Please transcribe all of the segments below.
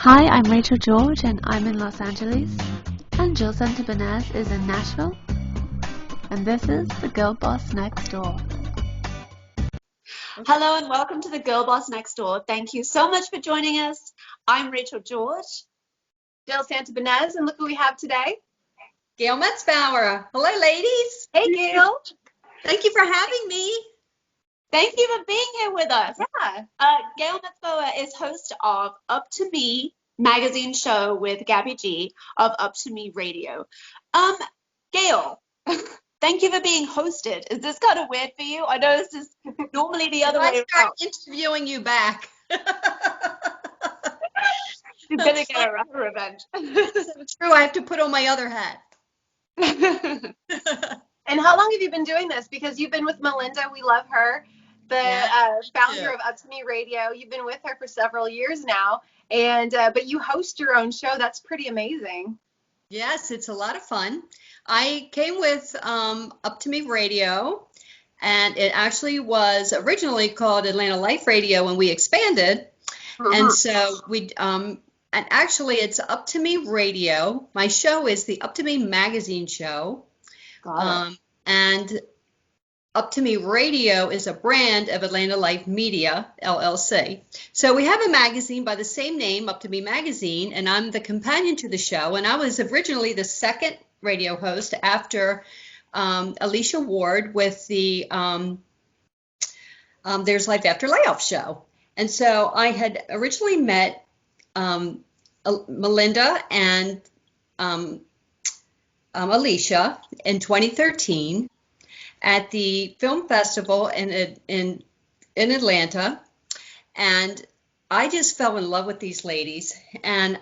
Hi, I'm Rachel George and I'm in Los Angeles, and Jill Santibanez is in Nashville, and this is The Girl Boss Next Door. Hello and welcome to The Girl Boss Next Door. Thank you so much for joining us. I'm Rachael George. Jill Santibanez, and look who we have today. Gail Metzbower. Hello, ladies. Hey, Gail. Thank you for having me. Thank you for being here with us. Yeah. Gail Metzbower is host of Up to Me magazine show with Gabby G of Up to Me Radio. Gail, thank you for being hosted. Is this kind of weird for you? I know this is normally the other way around. I start interviewing you back. She's going to get her revenge. It's true. I have to put on my other hat. And how long have you been doing this? Because you've been with Melinda. We love her. The founder of Up to Me Radio. You've been with her for several years now, and but you host your own show. That's pretty amazing. Yes, it's a lot of fun. I came with Up to Me Radio, and it actually was originally called Atlanta Life Radio when we expanded, and so we and actually it's Up to Me Radio. My show is the Up to Me magazine show, and Up to Me Radio is a brand of Atlanta Life Media, LLC. So we have a magazine by the same name, Up to Me Magazine, and I'm the companion to the show. And I was originally the second radio host after Alicia Ward with the There's Life After Layoff show. And so I had originally met Melinda and Alicia in 2013. At the film festival in Atlanta, and I just fell in love with these ladies. And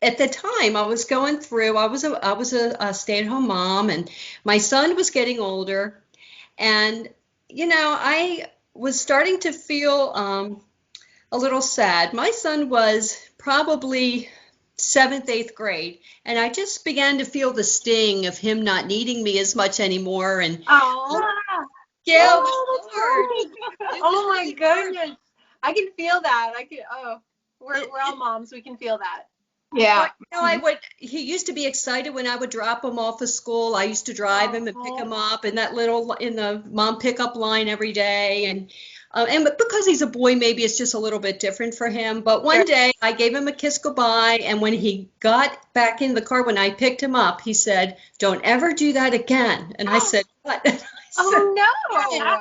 at the time, I was going through. I was a stay-at-home mom, and my son was getting older, and I was starting to feel a little sad. My son was probably 7th, 8th grade, and I just began to feel the sting of him not needing me as much anymore. And Gail, oh my goodness, I can feel that. We're all moms. We can feel that. Yeah. He used to be excited when I would drop him off of school. I used to drive him and pick him up in the mom pickup line every day. And because he's a boy, maybe it's just a little bit different for him. But one day I gave him a kiss goodbye. And when he got back in the car, when I picked him up, he said, "Don't ever do that again." And I said, "What?" Oh, no.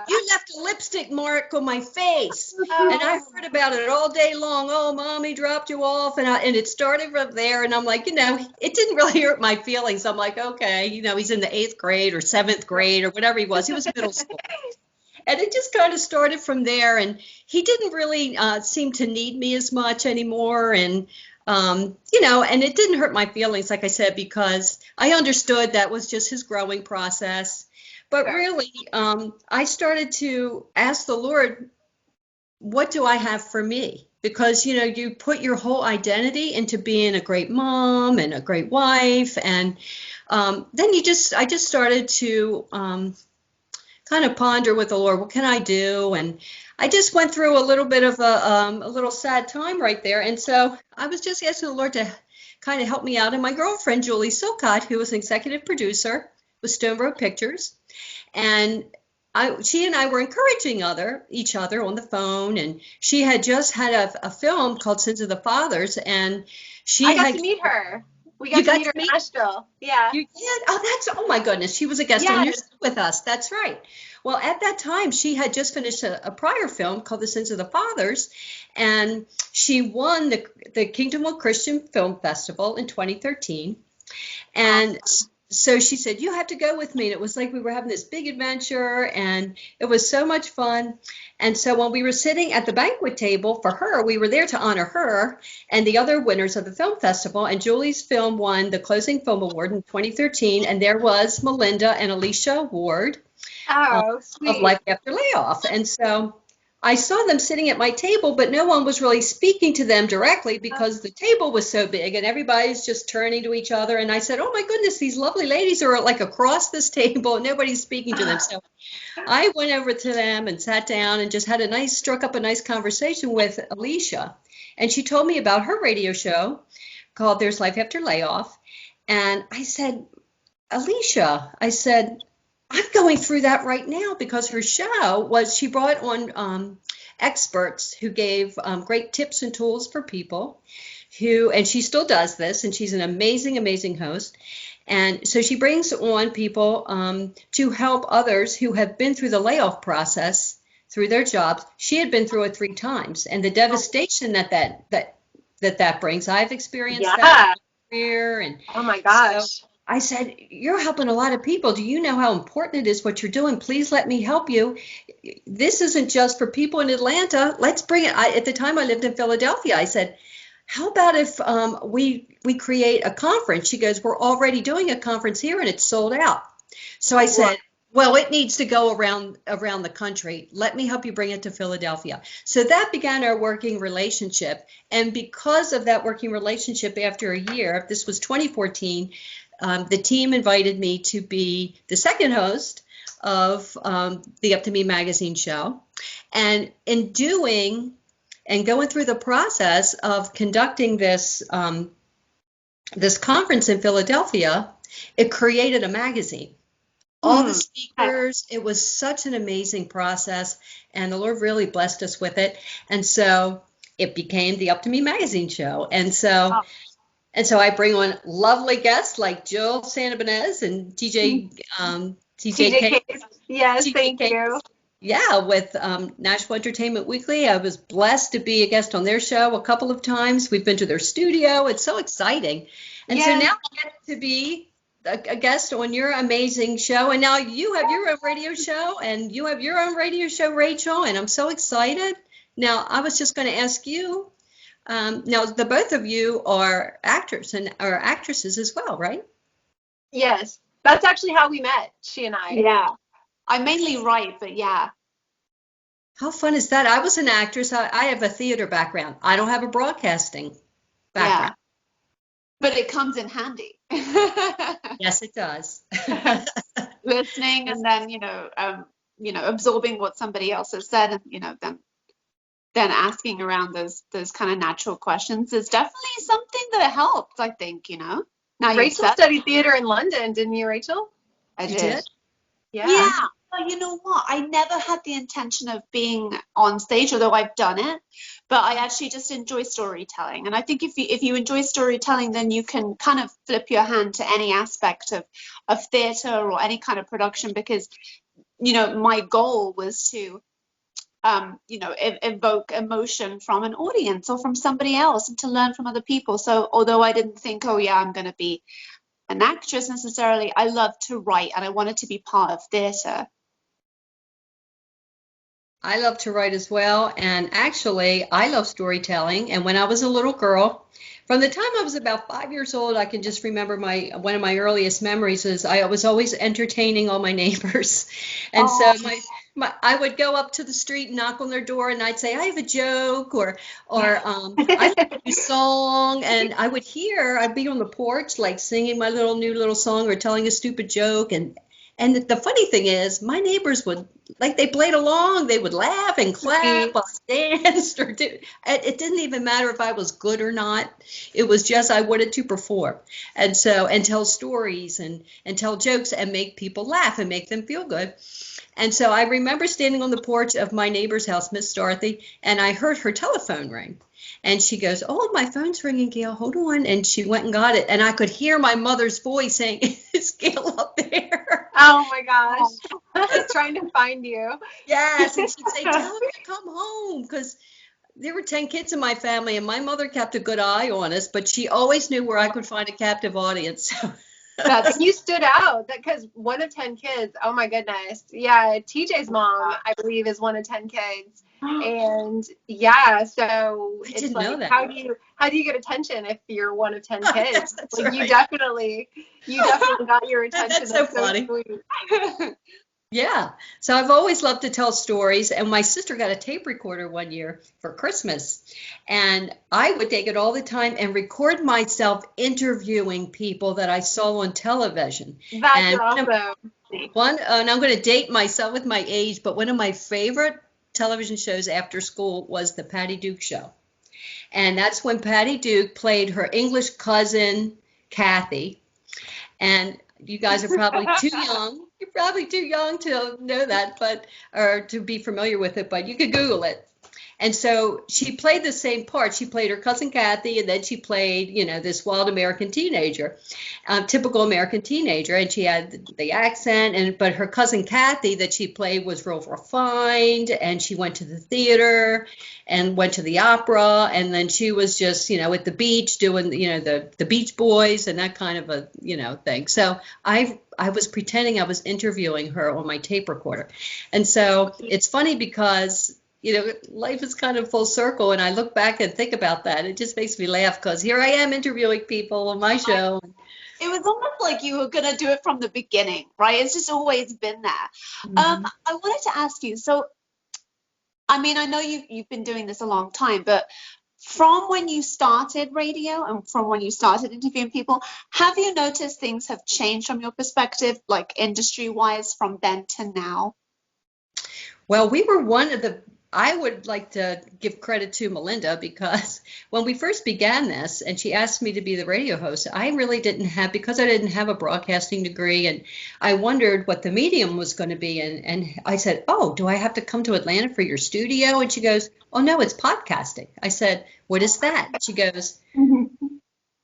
You left a lipstick mark on my face. And I heard about it all day long. Oh, Mommy dropped you off. And it started from there. And I'm like, it didn't really hurt my feelings. I'm like, okay, he's in the 8th grade or 7th grade or whatever he was. He was in middle school. And it just kind of started from there. And he didn't really seem to need me as much anymore. And, and it didn't hurt my feelings, like I said, because I understood that was just his growing process. But really, I started to ask the Lord, what do I have for me? Because, you put your whole identity into being a great mom and a great wife. And then I just started to kind of ponder with the Lord, what can I do? And I just went through a little bit of a little sad time right there. And so I was just asking the Lord to kind of help me out. And my girlfriend, Julie Silcott, who was an executive producer with Stone Road Pictures, and she and I were encouraging each other on the phone, and she had just had a film called Sins of the Fathers, and I got to meet her. We got to meet her in Nashville. Yeah. You did? Oh my goodness. She was a guest on your show with us. That's right. Well, at that time, she had just finished a prior film called The Sins of the Fathers, and she won the Kingdom of Christian Film Festival in 2013. And so she said, "You have to go with me." And it was like we were having this big adventure, and it was so much fun. And so when we were sitting at the banquet table for her, we were there to honor her and the other winners of the film festival. And Julie's film won the Closing Film Award in 2013. And there was Melinda and Alicia Ward of Life After Layoff. And so I saw them sitting at my table, but no one was really speaking to them directly because the table was so big and everybody's just turning to each other. And I said, oh my goodness, these lovely ladies are like across this table and nobody's speaking to them. So I went over to them and sat down and just struck up a nice conversation with Alicia. And she told me about her radio show called There's Life After Layoff. And I said, Alicia, I said, I'm going through that right now because her show was, she brought on experts who gave great tips and tools for people and she still does this, and she's an amazing, amazing host. And so she brings on people to help others who have been through the layoff process through their jobs. She had been through it 3 times, and the devastation that brings. I've experienced that in my career. And oh my gosh. So I said, you're helping a lot of people. Do you know how important it is what you're doing? Please let me help you. This isn't just for people in Atlanta. Let's bring it. At the time I lived in Philadelphia, I said, how about if we create a conference? She goes, we're already doing a conference here and it's sold out. So I said, well, it needs to go around the country. Let me help you bring it to Philadelphia. So that began our working relationship. And because of that working relationship, after a year, this was 2014, the team invited me to be the second host of the Up to Me magazine show. And in doing and going through the process of conducting this conference in Philadelphia, it created a magazine. All the speakers, it was such an amazing process, and the Lord really blessed us with it. And so it became the Up to Me magazine show. And so I bring on lovely guests like Jill Santibanez and TJ Case. Yes, thank you. Yeah, with Nashville Entertainment Weekly. I was blessed to be a guest on their show a couple of times. We've been to their studio. It's so exciting. And so now I get to be a guest on your amazing show. And now you have your own radio show, and you have your own radio show, Rachael, and I'm so excited. Now, I was just going to ask you, now the both of you are actors and are actresses as well, right? Yes, that's actually how we met, she and I. Yeah. I mainly write, but yeah. How fun is that? I was an actress. I have a theater background. I don't have a broadcasting background. Yeah. But it comes in handy. Yes, it does. Listening and then, absorbing what somebody else has said, and, then asking around those kind of natural questions is definitely something that helps, I think, Now Rachael studied theater in London, didn't you, Rachael? I did. Yeah. Well, you know what? I never had the intention of being on stage, although I've done it. But I actually just enjoy storytelling. And I think if you enjoy storytelling, then you can kind of flip your hand to any aspect of theater or any kind of production, because, my goal was to, evoke emotion from an audience or from somebody else, and to learn from other people. So although I didn't think, I'm going to be an actress necessarily, I love to write and I wanted to be part of theater. I love to write as well, and actually I love storytelling. And when I was a little girl, from the time I was about 5 years old, I can just remember one of my earliest memories is I was always entertaining all my neighbors. And so I would go up to the street and knock on their door, and I'd say, I have a joke, or I have a new song, and I'd be on the porch like singing my new song or telling a stupid joke, and the funny thing is, my neighbors would, they played along. They would laugh and clap or dance or it didn't even matter if I was good or not. It was just I wanted to perform. And tell stories and tell jokes and make people laugh and make them feel good. And so I remember standing on the porch of my neighbor's house, Miss Dorothy, and I heard her telephone ring. And she goes, oh, my phone's ringing, Gail, hold on. And she went and got it. And I could hear my mother's voice saying, is Gail up there? Oh, my gosh. Trying to find you. Yes. And she'd say, tell her to come home. Because there were 10 kids in my family, and my mother kept a good eye on us. But she always knew where I could find a captive audience. You stood out because 1 of 10 kids. Oh, my goodness. Yeah. TJ's mom, I believe, is 1 of 10 kids. And so it's like, how do you get attention if you're 1 of 10 kids? Right. You definitely got your attention. That's so funny. Sweet. Yeah. So I've always loved to tell stories. And my sister got a tape recorder one year for Christmas. And I would take it all the time and record myself interviewing people that I saw on television. That's And awesome. and I'm going to date myself with my age, but one of my favorite television shows after school was the Patty Duke Show. And that's when Patty Duke played her English cousin, Kathy. And you guys are probably too young. You're probably too young to know that, or to be familiar with it, but you could Google it. And so she played the same part. She played her cousin Kathy, and then she played, this wild American teenager, typical American teenager. And she had the accent, but her cousin Kathy that she played was real refined, and she went to the theater and went to the opera, and then she was just, at the beach doing, the Beach Boys and that kind of a, thing. So I was pretending I was interviewing her on my tape recorder. And so it's funny because life is kind of full circle, and I look back and think about that. It just makes me laugh because here I am interviewing people on my show. It was almost like you were going to do it from the beginning, right? It's just always been there. Mm-hmm. I wanted to ask you, so, I mean, I know you've been doing this a long time, but from when you started radio and from when you started interviewing people, have you noticed things have changed from your perspective, like industry-wise, from then to now? Well, we were I would like to give credit to Melinda, because when we first began this and she asked me to be the radio host, I really because I didn't have a broadcasting degree, and I wondered what the medium was going to be. And I said, oh, do I have to come to Atlanta for your studio? And she goes, oh, no, it's podcasting. I said, what is that? She goes,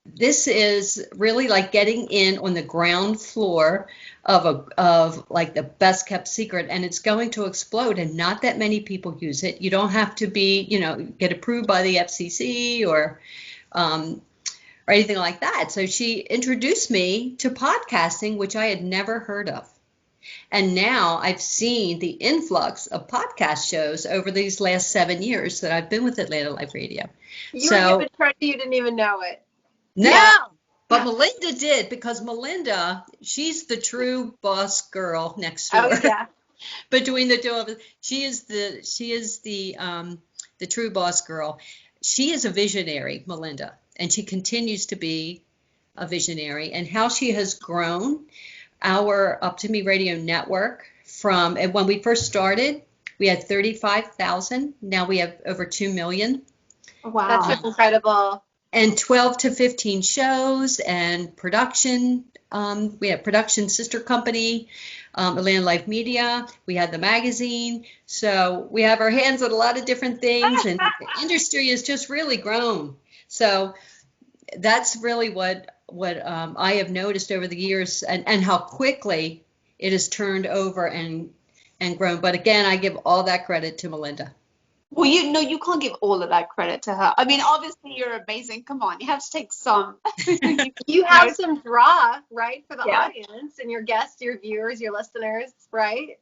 this is really like getting in on the ground floor of like the best kept secret, and it's going to explode, and not that many people use it. You don't have to be, get approved by the FCC or anything like that. So she introduced me to podcasting, which I had never heard of. And now I've seen the influx of podcast shows over these last 7 years that I've been with Atlanta Live Radio. You were given credit, you didn't even know it. No, Yeah. but Melinda did, because Melinda, she's the true boss girl next door. Oh, yeah. Between the two of us, she is the true boss girl. She is a visionary, Melinda, and she continues to be a visionary. And how she has grown our Up to Me Radio network and when we first started, we had 35,000. Now we have over 2 million. Wow. That's incredible. And 12 to 15 shows and production. We have production sister company, Atlanta Life Media. We had the magazine. So we have our hands on a lot of different things, and the industry has just really grown. So that's really what I have noticed over the years, and how quickly it has turned over and grown. But again, I give all that credit to Melinda. Well, you can't give all of that credit to her. I mean, obviously you're amazing. Come on, you have to take some. You have some draw, right, for the audience and your guests, your viewers, your listeners, right?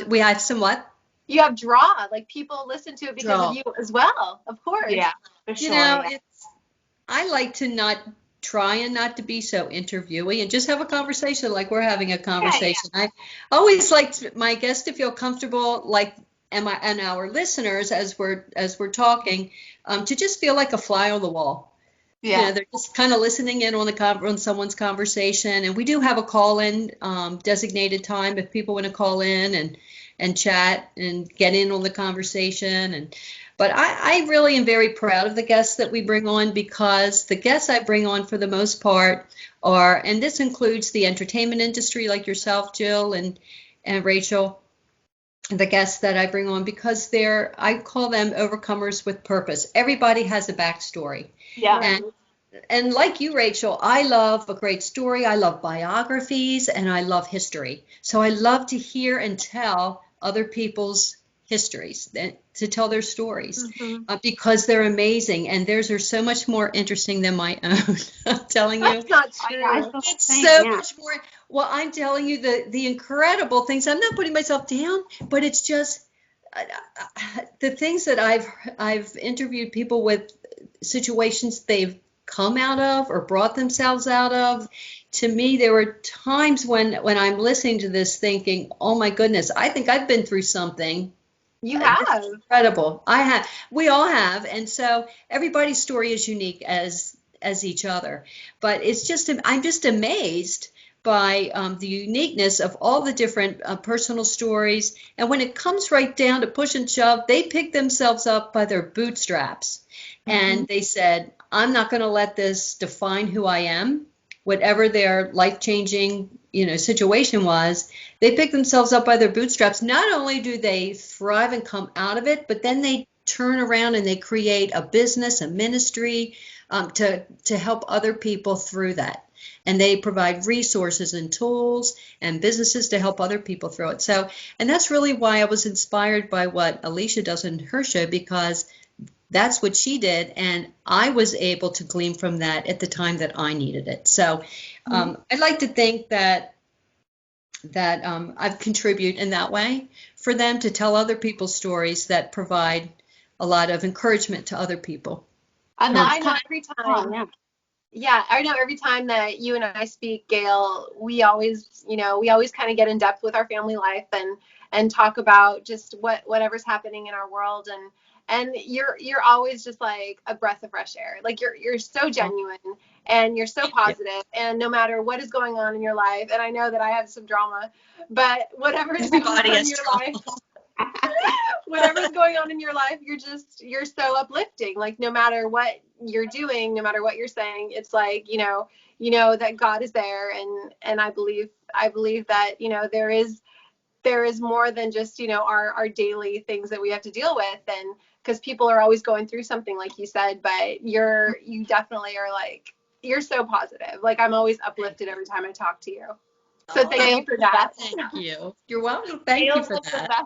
We have some what? You have draw, like people listen to it because of you as well, of course. Yeah, for sure. I like to not to be so interviewee and just have a conversation like we're having a conversation. Yeah. I always like my guests to feel comfortable, like and our listeners as we're talking, to just feel like a fly on the wall. Yeah, they're just kind of listening in on someone's conversation, and we do have a call-in designated time if people want to call in and chat and get in on the conversation. But I really am very proud of the guests that we bring on, because the guests I bring on for the most part are, and this includes the entertainment industry like yourself, Jill, and Rachael, the guests that I bring on, because I call them overcomers with purpose. Everybody has a backstory. Yeah. And like you, Rachael, I love a great story. I love biographies, and I love history. So I love to hear and tell other people's histories, to tell their stories, because they're amazing, and theirs are so much more interesting than my own. I'm telling you. That's not true. It's so much more. Well, I'm telling you the incredible things. I'm not putting myself down, but it's just the things that I've interviewed people with, situations they've come out of or brought themselves out of. To me, there were times when I'm listening to this thinking, oh my goodness, I think I've been through something. You This have. is incredible. I have. We all have. And so everybody's story is unique as each other. But it's just, I'm just amazed by the uniqueness of all the different personal stories. And when it comes right down to push and shove, they pick themselves up by their bootstraps. And they said, I'm not going to let this define who I am. Whatever their life-changing, situation was, they pick themselves up by their bootstraps. Not only do they thrive and come out of it, but then they turn around and they create a business, a ministry, to help other people through that. And they provide resources and tools and businesses to help other people through it. So, and that's really why I was inspired by what Alicia does in her show, because that's what she did, and I was able to glean from that at the time that I needed it. So I'd like to think that I've contributed in that way for them to tell other people's stories that provide a lot of encouragement to other people. And I know every time. Yeah, I know every time that you and I speak, Gail, we always kind of get in depth with our family life and talk about just whatever's happening in our world, and you're always just like a breath of fresh air. Like you're so genuine and you're so positive, and no matter what is going on in your life, and I know that I have some drama, but whatever's going on in your life, whatever's going on in your life, you're so uplifting. Like no matter what you're doing, no matter what you're saying, it's like, that God is there, and I believe that, there is more than just, our daily things that we have to deal with, and because people are always going through something, like you said, but you definitely are like, you're so positive. Like I'm always uplifted every time I talk to you. So thank you for that. Thank you. You're welcome. Thank you for that.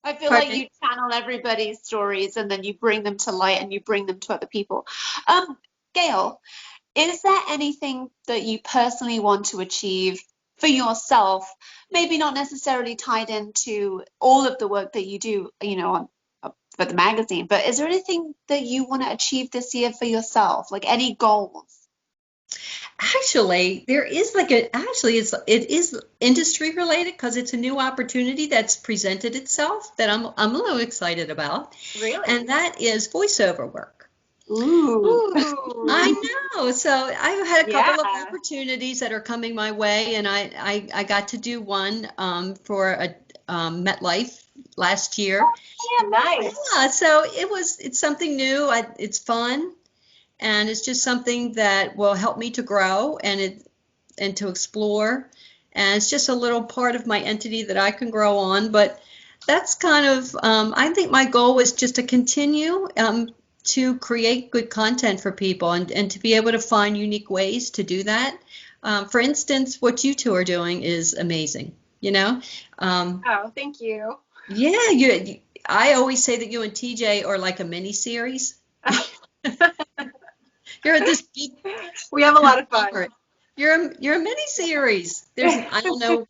I feel like you channel everybody's stories and then you bring them to light and you bring them to other people. Gail, is there anything that you personally want to achieve for yourself, maybe not necessarily tied into all of the work that you do, for the magazine, but is there anything that you want to achieve this year for yourself, like any goals? Actually, there is it is industry related, because it's a new opportunity that's presented itself that I'm a little excited about. Really? And that is voiceover work. Ooh. I know. So I've had a couple of opportunities that are coming my way, and I got to do one for a MetLife last year. Yeah, nice. Yeah, so it's something new. It's fun. And it's just something that will help me to grow and to explore. And it's just a little part of my entity that I can grow on. But that's kind of, I think my goal was just to continue to create good content for people and to be able to find unique ways to do that. For instance, what you two are doing is amazing, Oh, thank you. Yeah, I always say that you and TJ are like a mini series. You're at this big. We have a lot of fun. You're a mini series. I don't know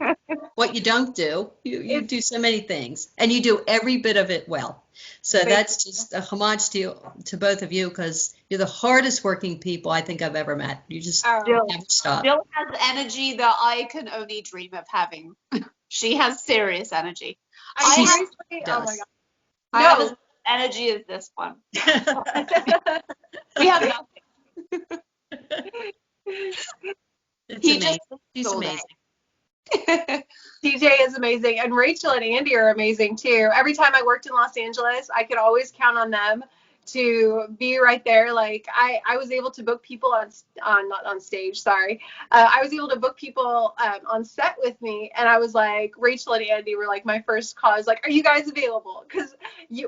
what you don't do. You do so many things, and you do every bit of it well. So that's just a homage to both of you, because you're the hardest working people I think I've ever met. You just never stop. Jill has energy that I can only dream of having. She has serious energy. Oh my God. I have as much energy as this one. We have nothing. He's amazing. DJ is amazing, and Rachael and Andy are amazing too. Every time I worked in Los Angeles, I could always count on them to be right there. Like I was able to book people not on stage, sorry. I was able to book people on set with me, and I was like, Rachael and Andy were like my first call. I was like, are you guys available? Because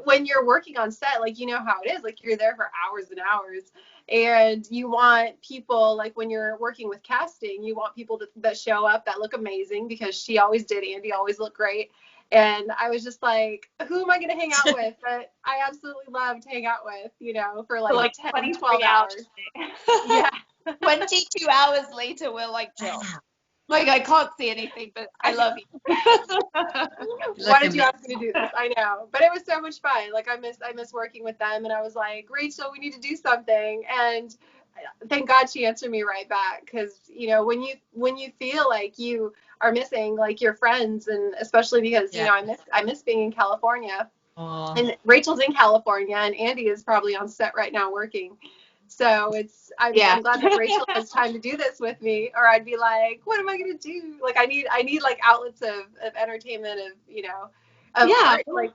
when you're working on set, like, you know how it is, like you're there for hours and hours, and you want people, like when you're working with casting, you want people that show up that look amazing, because she always did. Andy always looked great. And I was just like, who am I going to hang out with that I absolutely love to hang out with, for like 10, 12 hours. Yeah. 22 hours later, we're like, Jill. Like, I can't see anything, but I love you. Why did you ask me to do this? I know, but it was so much fun. Like, I miss working with them, and I was like, Rachel, we need to do something. And thank God she answered me right back, because when you feel like you are missing like your friends, and especially because I miss being in California. Aww. And Rachel's in California, and Andy is probably on set right now working. So I'm glad that Rachel has time to do this with me, or I'd be like, what am I gonna do? Like, I need like outlets of entertainment, of art, like.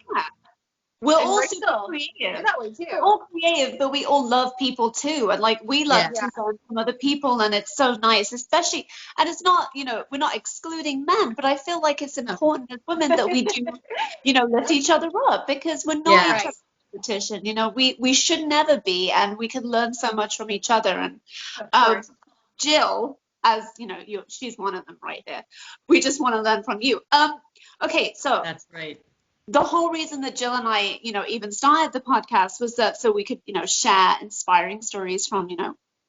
We're all super creative. That way too. We're all creative, but we all love people too, and like we love to learn from other people, and it's so nice, especially. And it's not, we're not excluding men, but I feel like it's important as women that we do, lift each other up, because we're not each other's competition. We should never be, and we can learn so much from each other. And Jill, as she's one of them right there. We just want to learn from you. Okay, so that's right. The whole reason that Jill and I, even started the podcast was that so we could, share inspiring stories from,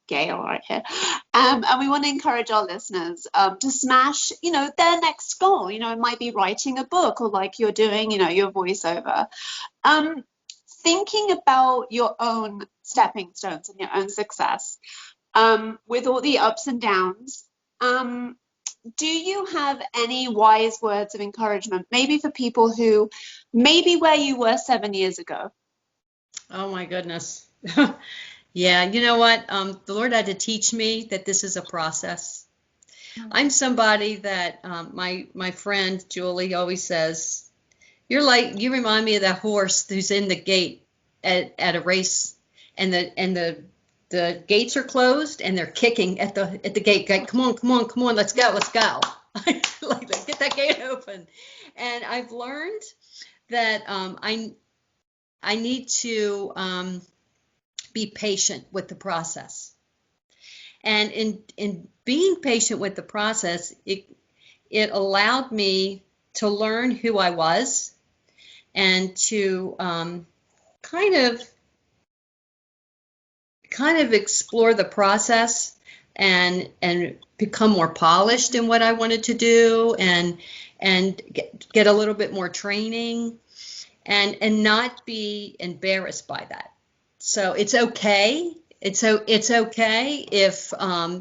Gail right here. And we want to encourage our listeners to smash, their next goal. It might be writing a book, or like you're doing, your voiceover. Thinking about your own stepping stones and your own success, with all the ups and downs. Do you have any wise words of encouragement, maybe for people who maybe where you were 7 years ago? Oh my goodness. Yeah, you know what? The Lord had to teach me that this is a process. I'm somebody that my friend Julie always says, you remind me of that horse who's in the gate at a race, and the gates are closed and they're kicking at the gate. Like, come on, let's go. like get that gate open. And I've learned that I need to be patient with the process. And in being patient with the process, it allowed me to learn who I was, and to kind of explore the process and become more polished in what I wanted to do, and get a little bit more training, and not be embarrassed by that. So it's okay. It's okay if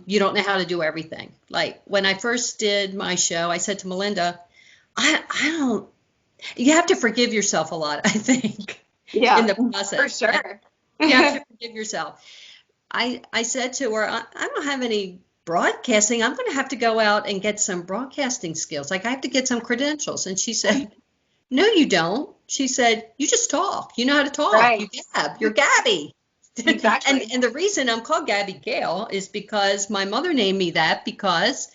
you don't know how to do everything. Like when I first did my show, I said to Melinda, you have to forgive yourself a lot, I think, in the process. For sure. You have to forgive yourself. I said to her, I don't have any broadcasting. I'm going to have to go out and get some broadcasting skills. Like, I have to get some credentials. And she said, no, you don't. She said, you just talk. You know how to talk. Right. You gab. You're Gabby. Exactly. and the reason I'm called Gabby Gail is because my mother named me that, because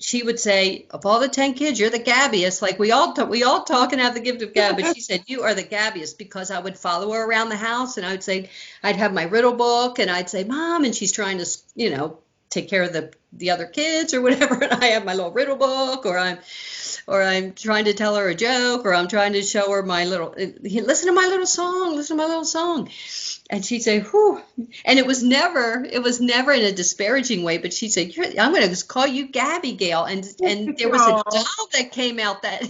she would say, of all the 10 kids, you're the gabbiest. Like, we all talk and have the gift of gab, but she said, you are the gabbiest, because I would follow her around the house, and I would say, I'd have my riddle book, and I'd say, Mom, and she's trying to, take care of the other kids or whatever, and I have my little riddle book, or I'm trying to tell her a joke, or I'm trying to show her listen to my little song. And she'd say, whew. And it was never in a disparaging way, but she'd say, I'm going to just call you Gabby Gail. And there was a doll that came out that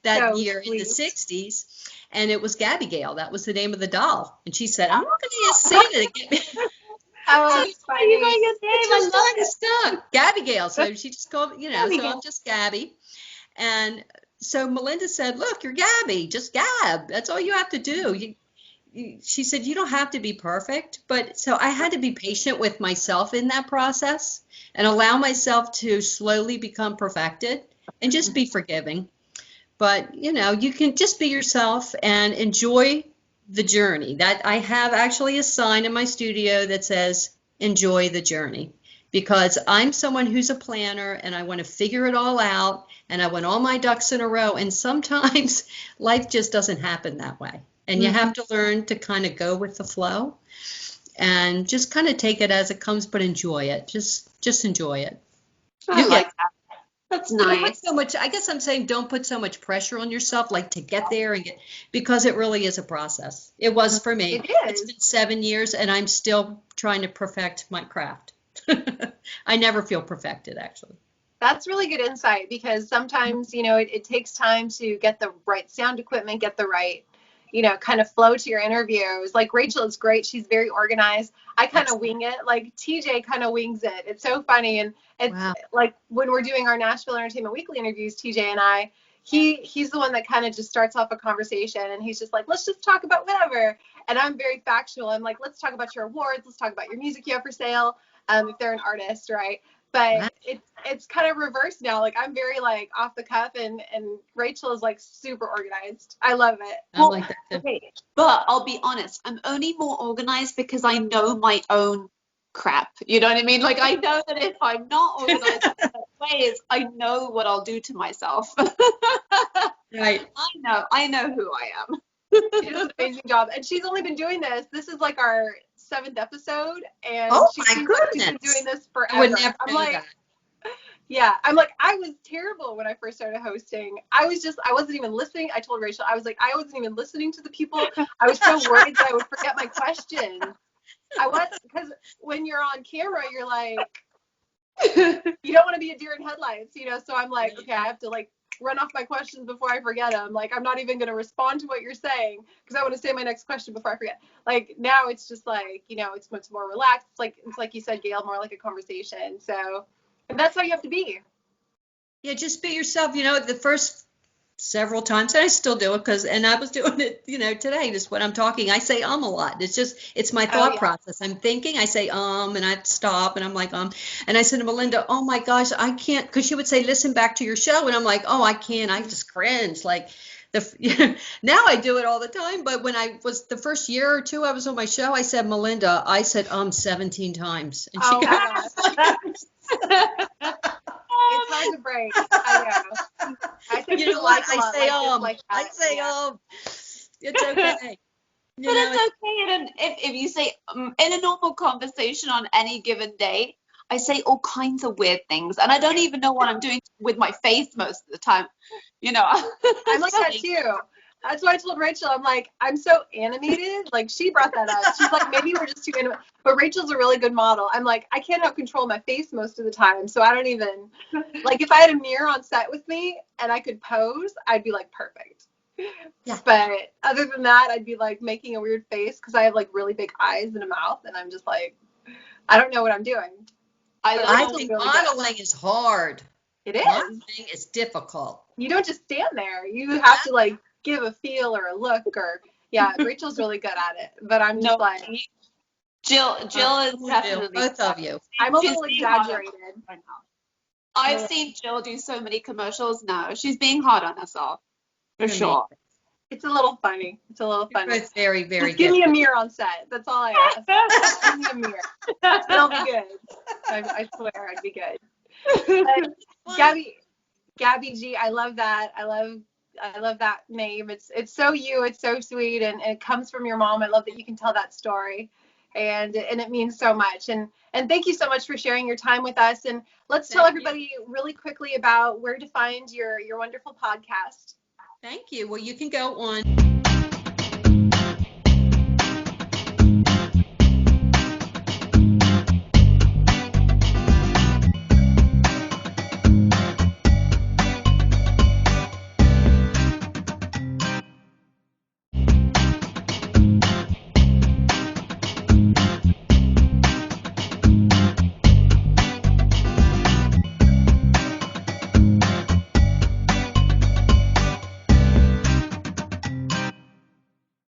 So year sweet. in the 60s, and it was Gabby Gail. That was the name of the doll. And she said, I'm not going to say it again. Oh, it's funny. You got your name. I love it. Stuck. Gabby Gail. So she just called, Gabby so Gail. I'm just Gabby. And so Melinda said, look, you're Gabby. Just gab. That's all you have to do. She said, you don't have to be perfect. But so I had to be patient with myself in that process, and allow myself to slowly become perfected, and just be forgiving. But, you can just be yourself and enjoy the journey. That I have actually a sign in my studio that says, enjoy the journey, because I'm someone who's a planner, and I want to figure it all out, and I want all my ducks in a row. And sometimes life just doesn't happen that way. And you have to learn to kind of go with the flow, and just kind of take it as it comes, but enjoy it. Just enjoy it. I like that. That's nice. I guess I'm saying, don't put so much pressure on yourself, like to get there because it really is a process. It was for me. It is. It's been 7 years, and I'm still trying to perfect my craft. I never feel perfected, actually. That's really good insight, because sometimes, it takes time to get the right sound equipment, get the right, kind of flow to your interviews. Like Rachael is great. She's very organized. I kind of wing it. Like TJ kind of wings it. It's so funny. And it's like when we're doing our Nashville Entertainment Weekly interviews, TJ and I, he's the one that kind of just starts off a conversation, and he's just like, let's just talk about whatever. And I'm very factual. I'm like, let's talk about your awards. Let's talk about your music you have for sale. If they're an artist, right? But it's kind of reversed now. Like I'm very like off the cuff, and Rachael is like super organized. I love it. I like that too. Okay, but I'll be honest, I'm only more organized because I know my own crap. You know what I mean? Like I know that if I'm not organized in certain ways, I know what I'll do to myself. Right. I know who I am. She does an amazing job, and she's only been doing this. This is like our 7th episode, and she's been doing this forever. I would never I'm do like, that. yeah, I'm like, I was terrible when I first started hosting. I wasn't even listening. I told Rachael, I was like, I wasn't even listening to the people. I was so worried that I would forget my question. Because when you're on camera, you're like, you don't want to be a deer in headlights, So I'm like, okay, I have to like run off my questions before I forget them. Like, I'm not even going to respond to what you're saying because I want to say my next question before I forget. Like now it's just like, it's much more relaxed. It's like you said, Gail, more like a conversation. So, and that's how you have to be. Yeah, just be yourself. The first several times, and I still do it and I was doing it, today, just when I'm talking, I say a lot. It's my thought process. I'm thinking, I say and I stop, and I'm like and I said to Melinda, oh my gosh, I can't, because she would say, listen back to your show, and I'm like, oh, I can't, I just cringe. Like now I do it all the time, but when I was the first year or two I was on my show, I said, Melinda, I said 17 times, and she It's hard to break. I know. I think you know what? I say it's okay. But it's okay. And if you say in a normal conversation on any given day, I say all kinds of weird things, and I don't even know what I'm doing with my face most of the time. I'm like that too. That's why I told Rachael, I'm like, I'm so animated. Like she brought that up. She's like, maybe we're just too animated. But Rachel's a really good model. I'm like, I cannot control my face most of the time. So I don't even, like if I had a mirror on set with me and I could pose, I'd be like perfect. Yeah. But other than that, I'd be like making a weird face because I have like really big eyes and a mouth. And I'm just like, I don't know what I'm doing. I think modeling is hard. It is. Modeling is difficult. You don't just stand there. You have to like give a feel or a look or Rachel's really good at it, but I'm just like Jill is definitely both of you. I'm a little exaggerated. I've seen Jill do so many commercials now. She's being hard on us all for sure. It's a little funny. It's very, very just give me a mirror on set. That's all I ask. Give me a mirror. It'll be good. I swear I'd be good. Gabby G, I love that. I love that name. It's so you. It's so sweet, and it comes from your mom. I love that you can tell that story, and it means so much. And thank you so much for sharing your time with us. And let's tell everybody really quickly about where to find your wonderful podcast. Thank you. Well, you can go on